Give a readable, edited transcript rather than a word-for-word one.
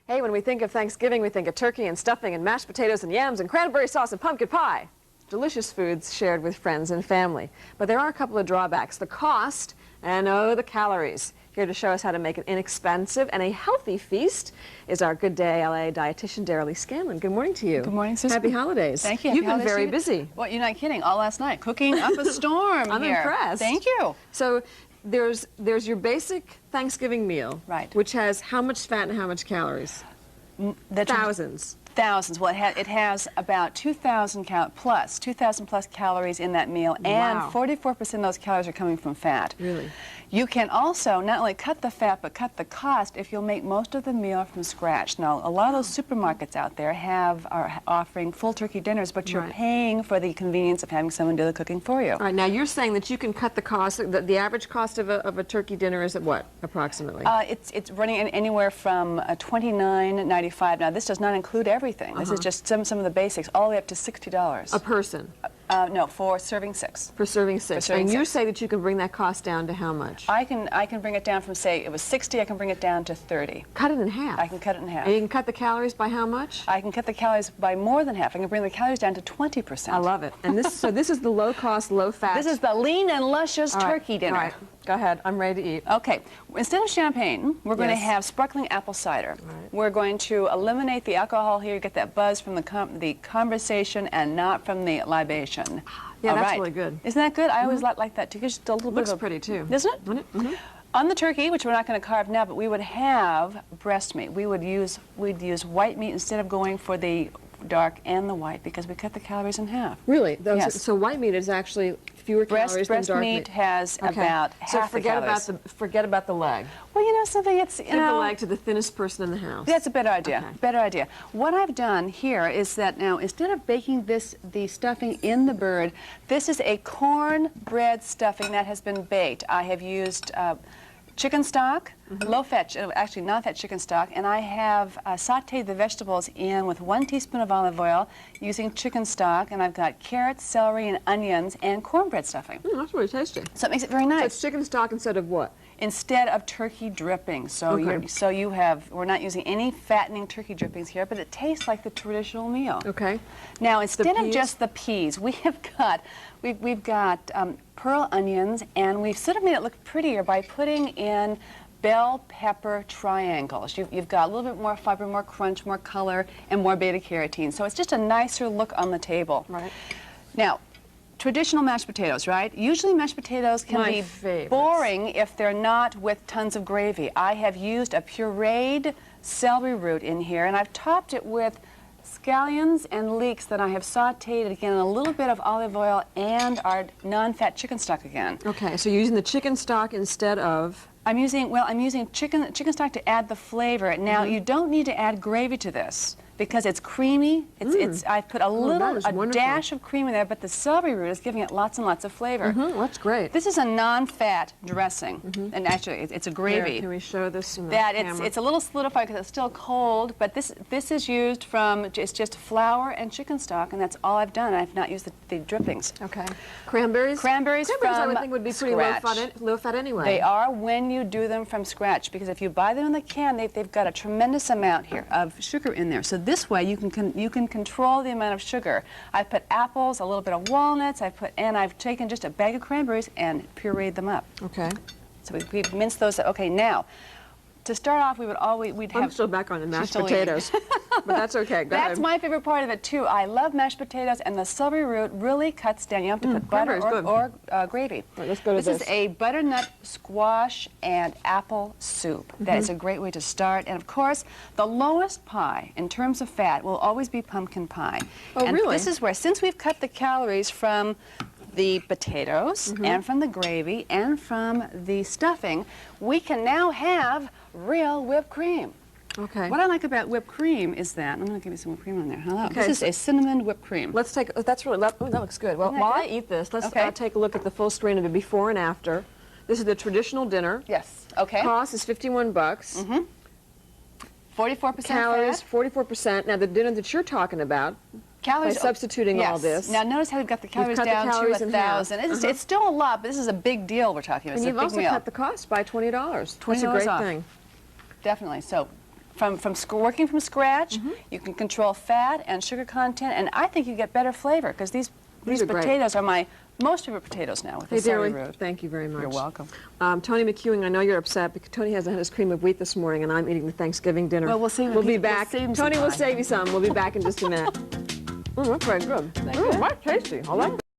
Hey, when we think of Thanksgiving, we think of turkey and stuffing and mashed potatoes and yams and cranberry sauce and pumpkin pie. Delicious foods shared with friends and family. But there are a couple of drawbacks. The cost and, the calories. Here to show us how to make an inexpensive and a healthy feast is our Good Day LA dietitian, Deralee Scanlon. Good morning to you. Good morning, Susan. Happy holidays. Thank you. You've been very busy. Well, you're not kidding. All last night, cooking up a storm I'm here. impressed. Thank you. So there's your basic Thanksgiving meal, right? Which has how much fat and how much calories? Thousands. Thousands. Well, it has about 2,000 plus calories in that meal, and 44% of those calories are coming from fat. Really? You can also not only cut the fat, but cut the cost if you'll make most of the meal from scratch. Now, a lot of those supermarkets out there are offering full turkey dinners, but you're paying for the convenience of having someone do the cooking for you. All right, now you're saying that you can cut the cost, the average cost of a turkey dinner is at what, approximately? It's running anywhere from $29.95. Now, this does not include everything. This is just some of the basics, all the way up to $60. A person? No, for serving six. For serving six. And you say that you can bring that cost down to how much? I can bring it down from, say, it was 60, I can bring it down to 30. Cut it in half? I can cut it in half. And you can cut the calories by how much? I can cut the calories by more than half. I can bring the calories down to 20%. I love it. And this, so this is the low-cost, low-fat. This is the lean and luscious turkey dinner. All right. Go ahead. I'm ready to eat. Okay. Instead of champagne, we're going to have sparkling apple cider. Right. We're going to eliminate the alcohol here. You get that buzz from the conversation and not from the libation. Yeah, that's really good. Isn't that good? I always like that too. Just a little bit Looks of pretty too. Isn't it? On the turkey, which we're not going to carve now, but we would have breast meat. We'd use white meat instead of going for the dark and the white, because we cut the calories in half. Really? Yes. So white meat is actually fewer calories than dark meat. Breast meat has about half the calories. Forget about the leg. Well, you know something, it's, you Give know, the leg to the thinnest person in the house. That's a better idea. Okay. Better idea. What I've done here is that now, instead of baking the stuffing in the bird, this is a cornbread stuffing that has been baked. I have used chicken stock, low-fat, actually non-fat chicken stock, and I have sautéed the vegetables in with 1 teaspoon of olive oil using chicken stock, and I've got carrots, celery, and onions, and cornbread stuffing. That's really tasty. So it makes it very nice. So it's chicken stock instead of what? Instead of turkey dripping. So we're not using any fattening turkey drippings here, but it tastes like the traditional meal. Okay. Now, instead of just the peas, we've got pearl onions, and we've sort of made it look prettier by putting in bell pepper triangles. You've got a little bit more fiber, more crunch, more color, and more beta-carotene. So it's just a nicer look on the table. Right. Now, traditional mashed potatoes, right? Usually mashed potatoes can be boring if they're not with tons of gravy. I have used a pureed celery root in here, and I've topped it with scallions and leeks that I have sautéed again in a little bit of olive oil and our non-fat chicken stock again. Okay, so you're using the chicken stock instead of? I'm using chicken stock to add the flavor. Now, you don't need to add gravy to this, because it's creamy. I put a dash of cream in there, but the celery root is giving it lots and lots of flavor. That's great. This is a non-fat dressing, and actually it's a gravy. Here, can we show this in the camera? It's a little solidified because it's still cold, but this is used from, it's just flour and chicken stock, and that's all I've done. I've not used the drippings. Okay. Cranberries? Cranberries from I would think would be pretty low fat anyway. They are when you do them from scratch, because if you buy them in the can, they've got a tremendous amount here of sugar in there. So this way you can control the amount of sugar. I've put apples, a little bit of walnuts, and I've taken just a bag of cranberries and pureed them up. Okay. So we've minced those up. Okay, now, to start off, we'd have... I'm still back on the mashed potatoes, but that's okay. Go ahead. That's my favorite part of it, too. I love mashed potatoes, and the celery root really cuts down. You don't have to put butter or gravy. Right, let's go to this is a butternut squash and apple soup. That is a great way to start. And, of course, the lowest pie in terms of fat will always be pumpkin pie. Oh, and really? This is where, since we've cut the calories from the potatoes and from the gravy and from the stuffing, we can now have real whipped cream. Okay. What I like about whipped cream is that, I'm going to give you some whipped cream on there. Hello. Okay, this is a cinnamon whipped cream. Let's take, that looks good. Well, while I eat this, let's take a look at the full screen of the before and after. This is the traditional dinner. Yes. Okay. Cost is $51. 44% calories, fat. 44%. Now, the dinner that you're talking about, calories, by substituting all this. Now, notice how we've got the calories down to 1,000. It's still a lot, but this is a big deal we're talking about. And you've also cut the cost by $20. That's a great thing. Definitely. So, working from scratch. You can control fat and sugar content, and I think you get better flavor because these are great. potatoes are my most favorite potatoes now with the celery Deralee, root. thank you very much. You're welcome. Tony McEwing, I know you're upset because Tony hasn't had his cream of wheat this morning, and I'm eating the Thanksgiving dinner. Well, we'll see. We'll be back. We'll save him some Tony will time. save you some. We'll be back in just a minute. That's very good. That's tasty. I like it.